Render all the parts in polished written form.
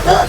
Halo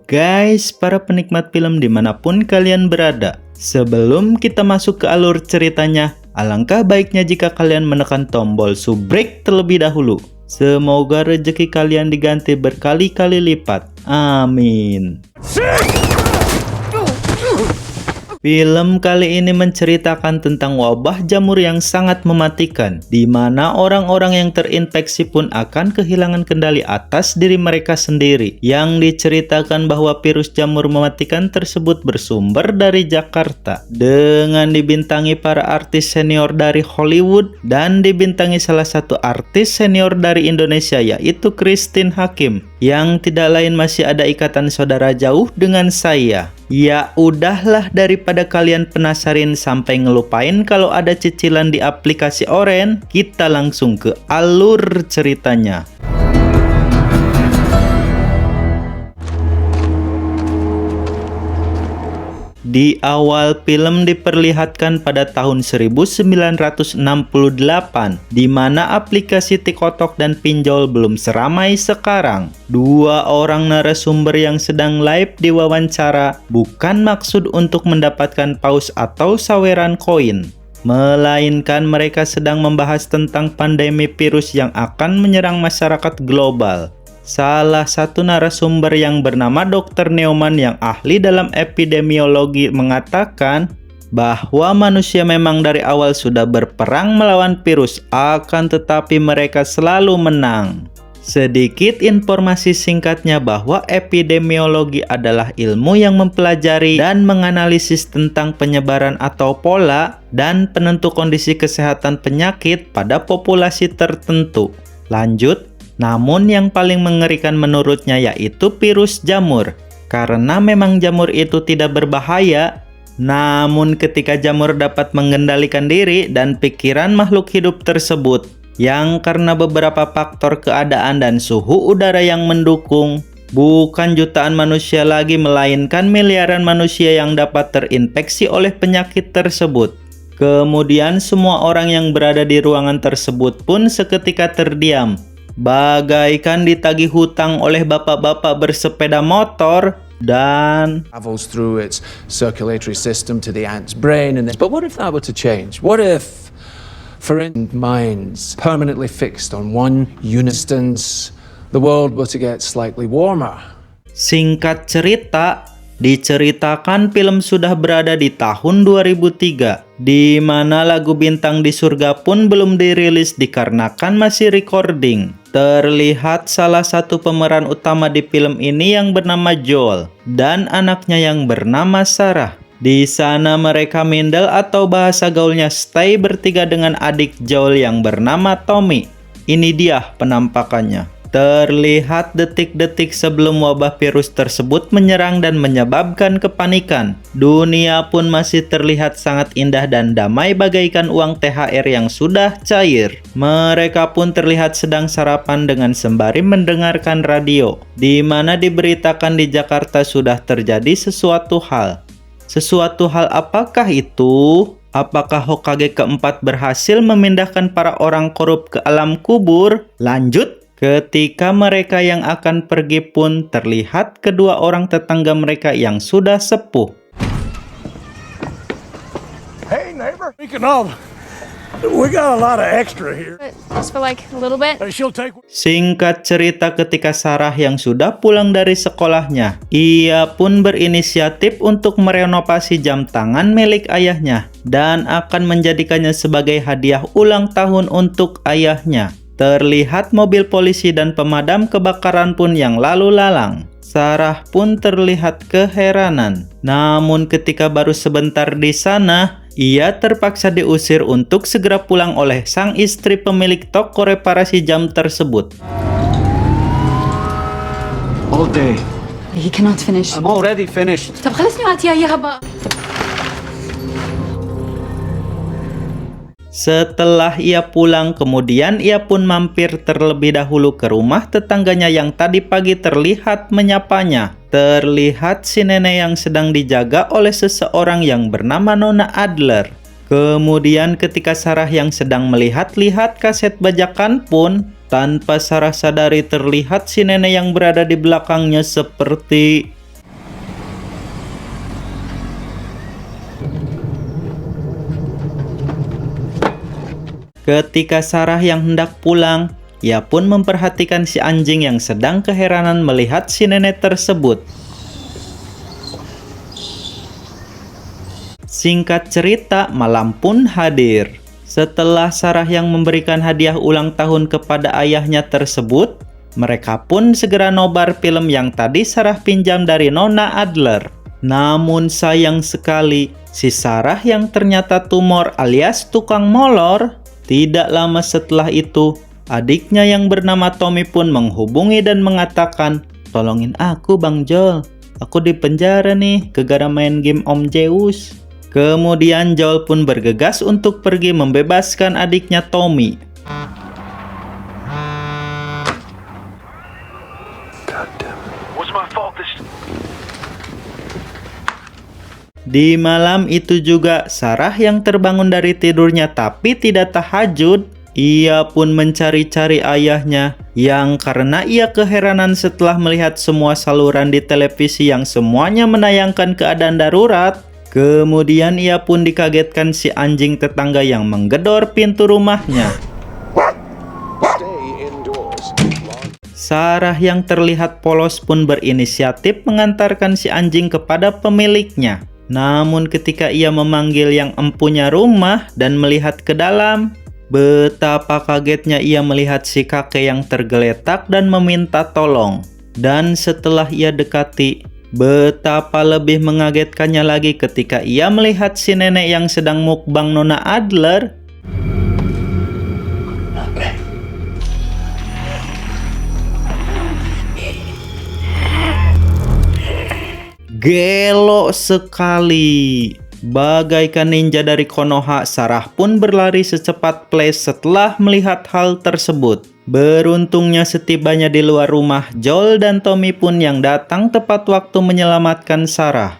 guys, para penikmat film dimanapun kalian berada. Sebelum kita masuk ke alur ceritanya, alangkah baiknya jika kalian menekan tombol subrek terlebih dahulu. Semoga rezeki kalian diganti berkali-kali lipat. Amin. Film kali ini menceritakan tentang wabah jamur yang sangat mematikan, di mana orang-orang yang terinfeksi pun akan kehilangan kendali atas diri mereka sendiri. Yang diceritakan bahwa virus jamur mematikan tersebut bersumber dari Jakarta, dengan dibintangi para artis senior dari Hollywood dan dibintangi salah satu artis senior dari Indonesia, yaitu Christine Hakim, yang tidak lain masih ada ikatan saudara jauh dengan saya. Ya udahlah, daripada kalian penasarin sampai ngelupain kalau ada cicilan di aplikasi Oren, kita langsung ke alur ceritanya. Di awal film diperlihatkan pada tahun 1968, di mana aplikasi TikTok dan pinjol belum seramai sekarang. Dua orang narasumber yang sedang live diwawancara bukan maksud untuk mendapatkan paus atau saweran koin, melainkan mereka sedang membahas tentang pandemi virus yang akan menyerang masyarakat global. Salah satu narasumber yang bernama Dr. Neumann yang ahli dalam epidemiologi mengatakan bahwa manusia memang dari awal sudah berperang melawan virus, akan tetapi mereka selalu menang. Sedikit informasi singkatnya bahwa epidemiologi adalah ilmu yang mempelajari dan menganalisis tentang penyebaran atau pola dan penentu kondisi kesehatan penyakit pada populasi tertentu. Lanjut. Namun yang paling mengerikan menurutnya yaitu virus jamur. Karena memang jamur itu tidak berbahaya, namun ketika jamur dapat mengendalikan diri dan pikiran makhluk hidup tersebut, yang karena beberapa faktor keadaan dan suhu udara yang mendukung, bukan jutaan manusia lagi melainkan miliaran manusia yang dapat terinfeksi oleh penyakit tersebut. Kemudian semua orang yang berada di ruangan tersebut pun seketika terdiam, bagaikan ditagih hutang oleh bapak-bapak bersepeda motor dan travels through its circulatory system to the ant's brain. But what if that were to change? What if, for instance, minds permanently fixed on one instance, the world were to get slightly warmer? Singkat cerita, diceritakan film sudah berada di tahun 2003, di mana lagu Bintang di Surga pun belum dirilis dikarenakan masih recording. Terlihat salah satu pemeran utama di film ini yang bernama Joel dan anaknya yang bernama Sarah. Di sana mereka mindel atau bahasa gaulnya stay bertiga dengan adik Joel yang bernama Tommy. Ini dia penampakannya. Terlihat detik-detik sebelum wabah virus tersebut menyerang dan menyebabkan kepanikan. Dunia pun masih terlihat sangat indah dan damai bagaikan uang THR yang sudah cair. Mereka pun terlihat sedang sarapan dengan sembari mendengarkan radio, di mana diberitakan di Jakarta sudah terjadi sesuatu hal. Sesuatu hal apakah itu? Apakah Hokage keempat berhasil memindahkan para orang korup ke alam kubur? Lanjut. Ketika mereka yang akan pergi pun terlihat kedua orang tetangga mereka yang sudah sepuh. Hey neighbor, speaking of, we got a lot of extra here. Just for like a little bit. She'll take. Singkat cerita, ketika Sarah yang sudah pulang dari sekolahnya, ia pun berinisiatif untuk merenovasi jam tangan milik ayahnya dan akan menjadikannya sebagai hadiah ulang tahun untuk ayahnya. Terlihat mobil polisi dan pemadam kebakaran pun yang lalu lalang. Sarah pun terlihat keheranan. Namun ketika baru sebentar di sana, ia terpaksa diusir untuk segera pulang oleh sang istri pemilik toko reparasi jam tersebut. All day. He cannot finish. I'm already finished. طب خلصني وقتها إياها بقى. Setelah ia pulang, kemudian ia pun mampir terlebih dahulu ke rumah tetangganya yang tadi pagi terlihat menyapanya. Terlihat si nenek yang sedang dijaga oleh seseorang yang bernama Nona Adler. Kemudian ketika Sarah yang sedang melihat-lihat kaset bajakan pun, tanpa Sarah sadari terlihat si nenek yang berada di belakangnya seperti... Ketika Sarah yang hendak pulang, ia pun memperhatikan si anjing yang sedang keheranan melihat si nenek tersebut. Singkat cerita, malam pun hadir. Setelah Sarah yang memberikan hadiah ulang tahun kepada ayahnya tersebut, mereka pun segera nobar film yang tadi Sarah pinjam dari Nona Adler. Namun sayang sekali, si Sarah yang ternyata tumor alias tukang molor, tidak lama setelah itu, adiknya yang bernama Tommy pun menghubungi dan mengatakan, "Tolongin aku Bang Joel, aku di penjara nih gara-gara main game Om Zeus." Kemudian Joel pun bergegas untuk pergi membebaskan adiknya Tommy. Di malam itu juga, Sarah yang terbangun dari tidurnya tapi tidak tahajud, ia pun mencari-cari ayahnya, yang karena ia keheranan setelah melihat semua saluran di televisi yang semuanya menayangkan keadaan darurat. Kemudian ia pun dikagetkan si anjing tetangga yang menggedor pintu rumahnya. Sarah yang terlihat polos pun berinisiatif mengantarkan si anjing kepada pemiliknya. Namun ketika ia memanggil yang empunya rumah dan melihat ke dalam, betapa kagetnya ia melihat si kakek yang tergeletak dan meminta tolong. Dan setelah ia dekati, betapa lebih mengagetkannya lagi ketika ia melihat si nenek yang sedang mukbang Nona Adler. Gelo sekali. Bagaikan ninja dari Konoha, Sarah pun berlari secepat flash setelah melihat hal tersebut. Beruntungnya setibanya di luar rumah, Joel dan Tommy pun yang datang tepat waktu menyelamatkan Sarah.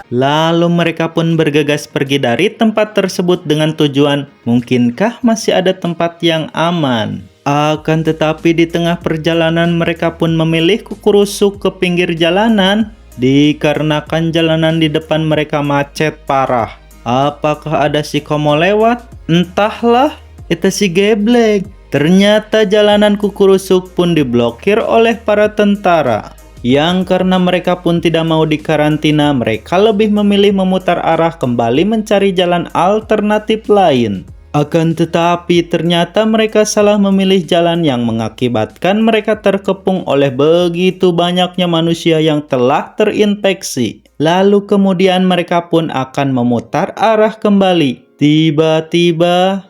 Lalu mereka pun bergegas pergi dari tempat tersebut dengan tujuan, mungkinkah masih ada tempat yang aman. Akan tetapi di tengah perjalanan mereka pun memilih kukurusuk ke pinggir jalanan, dikarenakan jalanan di depan mereka macet parah. Apakah ada si Komo lewat? Entahlah, itu si geblek. Ternyata jalanan kukurusuk pun diblokir oleh para tentara. Yang karena mereka pun tidak mau dikarantina, mereka lebih memilih memutar arah kembali mencari jalan alternatif lain. Akan tetapi ternyata mereka salah memilih jalan yang mengakibatkan mereka terkepung oleh begitu banyaknya manusia yang telah terinfeksi. Lalu kemudian mereka pun akan memutar arah kembali. Tiba-tiba...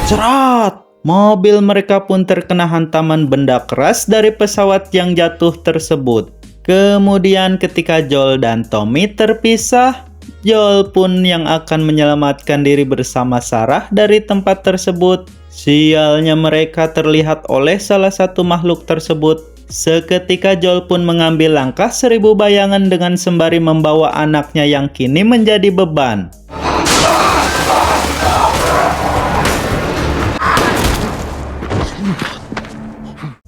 Cerat! Mobil mereka pun terkena hantaman benda keras dari pesawat yang jatuh tersebut. Kemudian ketika Joel dan Tommy terpisah, Joel pun yang akan menyelamatkan diri bersama Sarah dari tempat tersebut. Sialnya mereka terlihat oleh salah satu makhluk tersebut. Seketika Joel pun mengambil langkah 1000 bayangan dengan sembari membawa anaknya yang kini menjadi beban.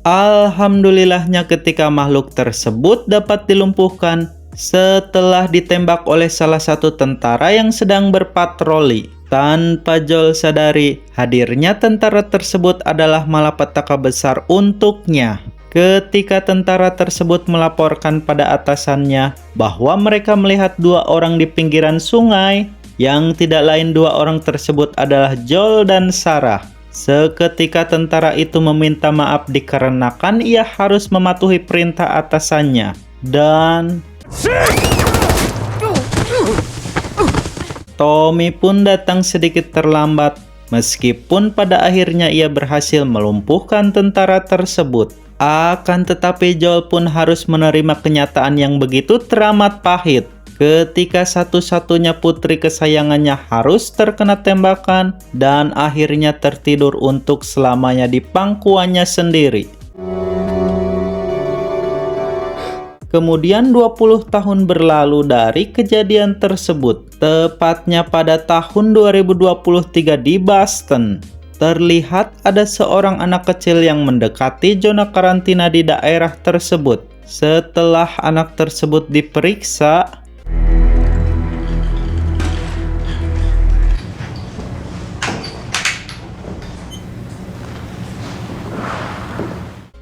Alhamdulillahnya ketika makhluk tersebut dapat dilumpuhkan setelah ditembak oleh salah satu tentara yang sedang berpatroli. Tanpa Joel sadari, hadirnya tentara tersebut adalah malapetaka besar untuknya. Ketika tentara tersebut melaporkan pada atasannya bahwa mereka melihat 2 orang di pinggiran sungai, yang tidak lain 2 orang tersebut adalah Joel dan Sarah. Seketika tentara itu meminta maaf dikarenakan ia harus mematuhi perintah atasannya. Dan Tommy pun datang sedikit terlambat, meskipun pada akhirnya ia berhasil melumpuhkan tentara tersebut. Akan tetapi Joel pun harus menerima kenyataan yang begitu teramat pahit. ketika satu-satunya putri kesayangannya harus terkena tembakan dan akhirnya tertidur untuk selamanya di pangkuannya sendiri. Kemudian 20 tahun berlalu dari kejadian tersebut, tepatnya pada tahun 2023 di Boston. Terlihat ada seorang anak kecil yang mendekati zona karantina di daerah tersebut. Setelah anak tersebut diperiksa,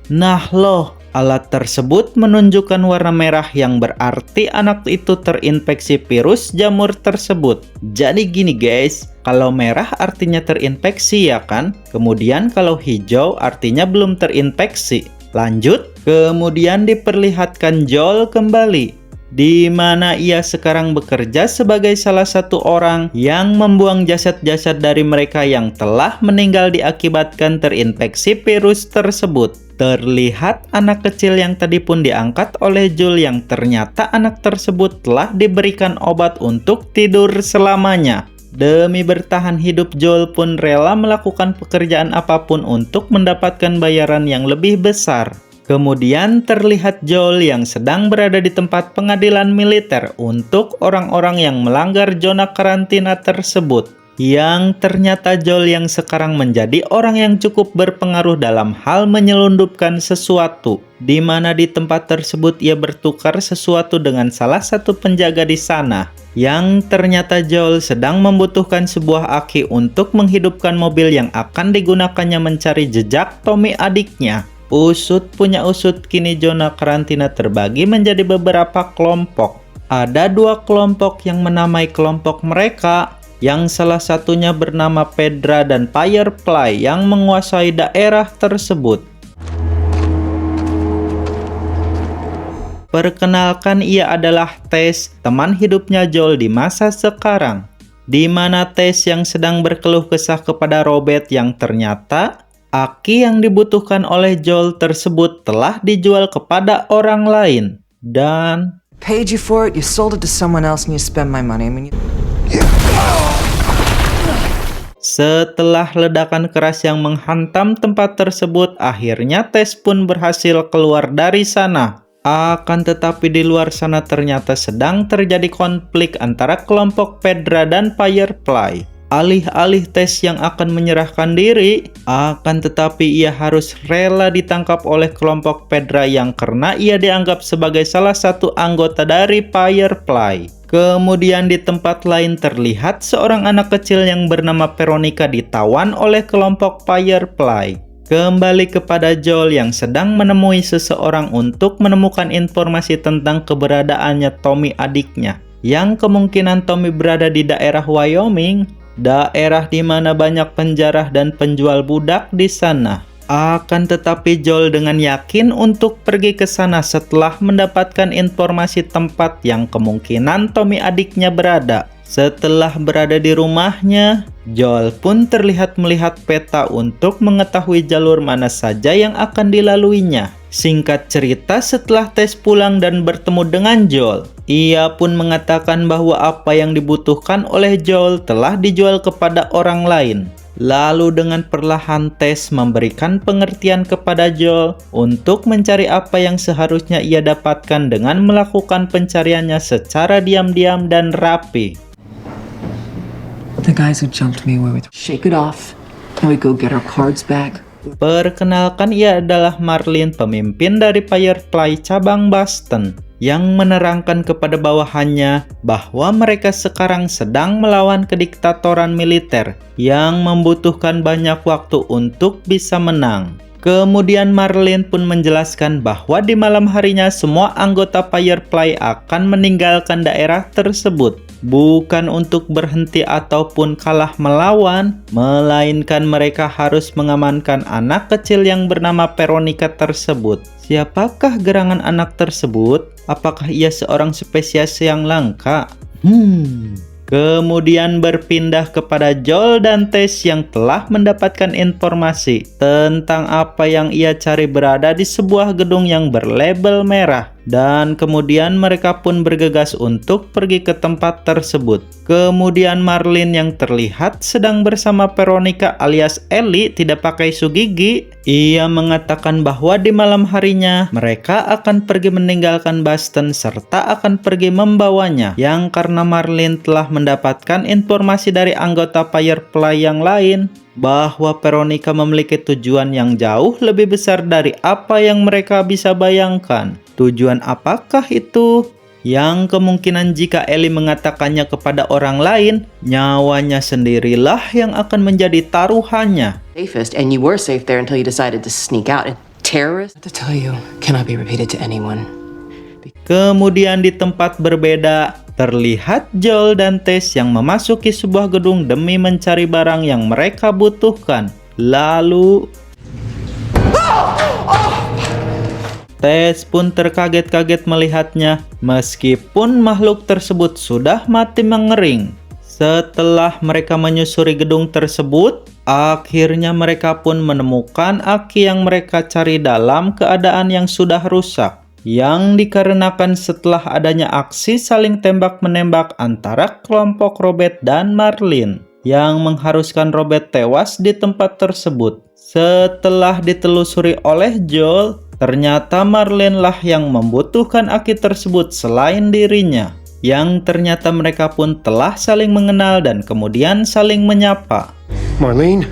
nah loh, alat tersebut menunjukkan warna merah yang berarti anak itu terinfeksi virus jamur tersebut. Jadi gini guys, kalau merah artinya terinfeksi ya kan? Kemudian kalau hijau artinya belum terinfeksi. Lanjut, kemudian diperlihatkan Joel kembali, di mana ia sekarang bekerja sebagai salah satu orang yang membuang jasad-jasad dari mereka yang telah meninggal diakibatkan terinfeksi virus tersebut. Terlihat anak kecil yang tadi pun diangkat oleh Joel yang ternyata anak tersebut telah diberikan obat untuk tidur selamanya. Demi bertahan hidup, Joel pun rela melakukan pekerjaan apapun untuk mendapatkan bayaran yang lebih besar. Kemudian terlihat Joel yang sedang berada di tempat pengadilan militer untuk orang-orang yang melanggar zona karantina tersebut. Yang ternyata Joel yang sekarang menjadi orang yang cukup berpengaruh dalam hal menyelundupkan sesuatu, di mana di tempat tersebut ia bertukar sesuatu dengan salah satu penjaga di sana. Yang ternyata Joel sedang membutuhkan sebuah aki untuk menghidupkan mobil yang akan digunakannya mencari jejak Tommy adiknya. Usut punya usut, kini zona karantina terbagi menjadi beberapa kelompok. Ada 2 kelompok yang menamai kelompok mereka, yang salah satunya bernama Pedra dan Firefly yang menguasai daerah tersebut. Perkenalkan, ia adalah Tess, teman hidupnya Joel di masa sekarang, di mana Tess yang sedang berkeluh kesah kepada Robert yang ternyata aki yang dibutuhkan oleh Joel tersebut telah dijual kepada orang lain. Dan paid you for it, you sold it to someone else, and you spend my money. I mean, setelah ledakan keras yang menghantam tempat tersebut, akhirnya Tess pun berhasil keluar dari sana. Akan tetapi di luar sana ternyata sedang terjadi konflik antara kelompok Pedra dan Firefly. Alih-alih Tess yang akan menyerahkan diri, akan tetapi ia harus rela ditangkap oleh kelompok Pedra yang karena ia dianggap sebagai salah satu anggota dari Firefly. Kemudian di tempat lain terlihat seorang anak kecil yang bernama Veronica ditawan oleh kelompok Firefly. Kembali kepada Joel yang sedang menemui seseorang untuk menemukan informasi tentang keberadaannya Tommy adiknya, yang kemungkinan Tommy berada di daerah Wyoming, daerah di mana banyak penjara dan penjual budak di sana. Akan tetapi Joel dengan yakin untuk pergi ke sana setelah mendapatkan informasi tempat yang kemungkinan Tommy adiknya berada. Setelah berada di rumahnya, Joel pun terlihat melihat peta untuk mengetahui jalur mana saja yang akan dilaluinya. Singkat cerita, setelah Tess pulang dan bertemu dengan Joel, ia pun mengatakan bahwa apa yang dibutuhkan oleh Joel telah dijual kepada orang lain. Lalu dengan perlahan Tess memberikan pengertian kepada Joel untuk mencari apa yang seharusnya ia dapatkan dengan melakukan pencariannya secara diam-diam dan rapi. the guys who jumped me were with. Shake it off. Can we go get our cards back? Perkenalkan, ia adalah Marlin, pemimpin dari Firefly cabang Boston, yang menerangkan kepada bawahannya bahwa mereka sekarang sedang melawan kediktatoran militer yang membutuhkan banyak waktu untuk bisa menang. Kemudian Marlin pun menjelaskan bahwa di malam harinya semua anggota Firefly akan meninggalkan daerah tersebut. Bukan untuk berhenti ataupun kalah melawan, melainkan mereka harus mengamankan anak kecil yang bernama Veronica tersebut. Siapakah gerangan anak tersebut? Apakah ia seorang spesies yang langka? Kemudian berpindah kepada Joel dan Tess yang telah mendapatkan informasi tentang apa yang ia cari berada di sebuah gedung yang berlabel merah, Dan kemudian mereka pun bergegas untuk pergi ke tempat tersebut. Kemudian Marlin yang terlihat sedang bersama Veronica alias Ellie tidak pakai sugigi. Ia mengatakan bahwa di malam harinya mereka akan pergi meninggalkan Boston serta akan pergi membawanya. Yang karena Marlin telah mendapatkan informasi dari anggota Firefly yang lain bahwa Veronica memiliki tujuan yang jauh lebih besar dari apa yang mereka bisa bayangkan. Tujuan apakah itu? Yang kemungkinan jika Ellie mengatakannya kepada orang lain, nyawanya sendirilah yang akan menjadi taruhannya. Safest, and you were safe there until you decided to sneak out. And terrorists, to tell you, cannot be repeated to anyone. Kemudian di tempat berbeda, terlihat Joel dan Tess yang memasuki sebuah gedung demi mencari barang yang mereka butuhkan. Lalu Tess pun terkaget-kaget melihatnya, meskipun makhluk tersebut sudah mati mengering. Setelah mereka menyusuri gedung tersebut, akhirnya mereka pun menemukan Aki yang mereka cari dalam keadaan yang sudah rusak. Yang dikarenakan setelah adanya aksi saling tembak-menembak antara kelompok Robert dan Marlin, yang mengharuskan Robert tewas di tempat tersebut. Setelah ditelusuri oleh Joel, ternyata Marlin lah yang membutuhkan Aki tersebut selain dirinya. Yang ternyata mereka pun telah saling mengenal dan kemudian saling menyapa. Marlene?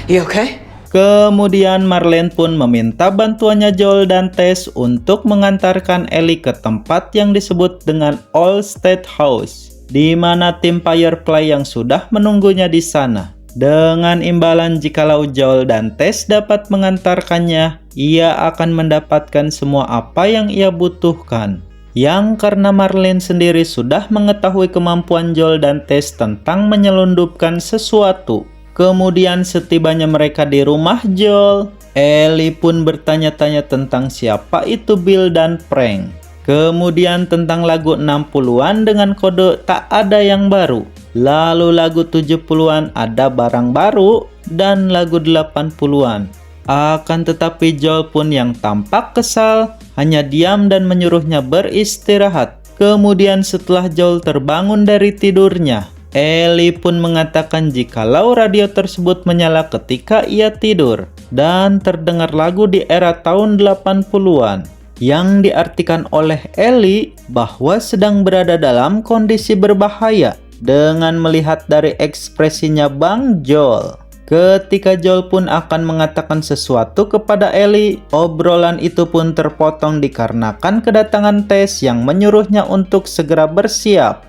You okay? Kemudian Marlene pun meminta bantuannya Joel dan Tess untuk mengantarkan Ellie ke tempat yang disebut dengan All State House, di mana tim Firefly yang sudah menunggunya di sana. Dengan imbalan jikalau Joel dan Tess dapat mengantarkannya, ia akan mendapatkan semua apa yang ia butuhkan. Yang karena Marlene sendiri sudah mengetahui kemampuan Joel dan Tess tentang menyelundupkan sesuatu. Kemudian setibanya mereka di rumah Joel, Ellie pun bertanya-tanya tentang siapa itu Bill dan Frank. Kemudian tentang lagu 60-an dengan kode tak ada yang baru. Lalu lagu 70-an ada barang baru dan lagu 80-an. Akan tetapi Joel pun yang tampak kesal hanya diam dan menyuruhnya beristirahat. Kemudian setelah Joel terbangun dari tidurnya, Ellie pun mengatakan jikalau radio tersebut menyala ketika ia tidur dan terdengar lagu di era tahun 80-an yang diartikan oleh Ellie bahwa sedang berada dalam kondisi berbahaya dengan melihat dari ekspresinya Bang Joel. Ketika Joel pun akan mengatakan sesuatu kepada Ellie, obrolan itu pun terpotong dikarenakan kedatangan Tess yang menyuruhnya untuk segera bersiap.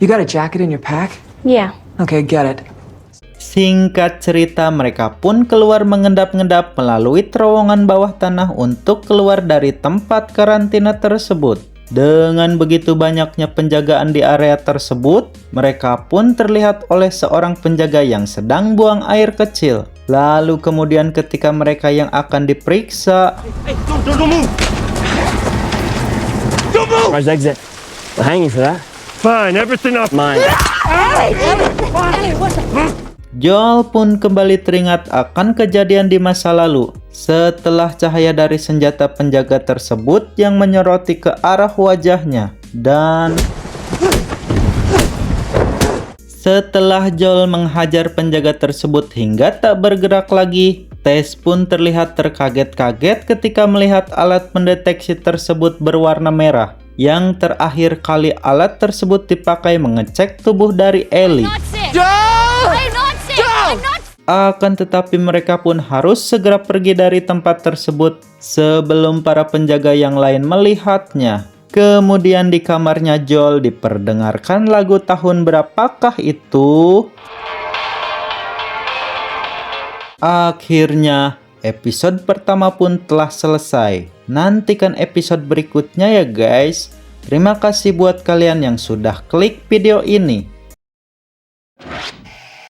You got a jacket in your pack? Yeah. Okay, get it. Singkat cerita, mereka pun keluar mengendap-endap melalui terowongan bawah tanah untuk keluar dari tempat karantina tersebut. Dengan begitu banyaknya penjagaan di area tersebut, mereka pun terlihat oleh seorang penjaga yang sedang buang air kecil. Lalu kemudian ketika mereka yang akan diperiksa, Don't move! Don't move! Where's exit? We'll hang you for that. Fine, everything up. Mine. Joel pun kembali teringat akan kejadian di masa lalu setelah cahaya dari senjata penjaga tersebut yang menyoroti ke arah wajahnya. Dan setelah Joel menghajar penjaga tersebut hingga tak bergerak lagi, Tess pun terlihat terkaget-kaget ketika melihat alat mendeteksi tersebut berwarna merah. Yang terakhir kali alat tersebut dipakai mengecek tubuh dari Ellie. Akan tetapi mereka pun harus segera pergi dari tempat tersebut sebelum para penjaga yang lain melihatnya. Kemudian di kamarnya Joel diperdengarkan lagu tahun berapakah itu? Akhirnya episode pertama pun telah selesai. Nantikan episode berikutnya ya guys. Terima kasih buat kalian yang sudah klik video ini.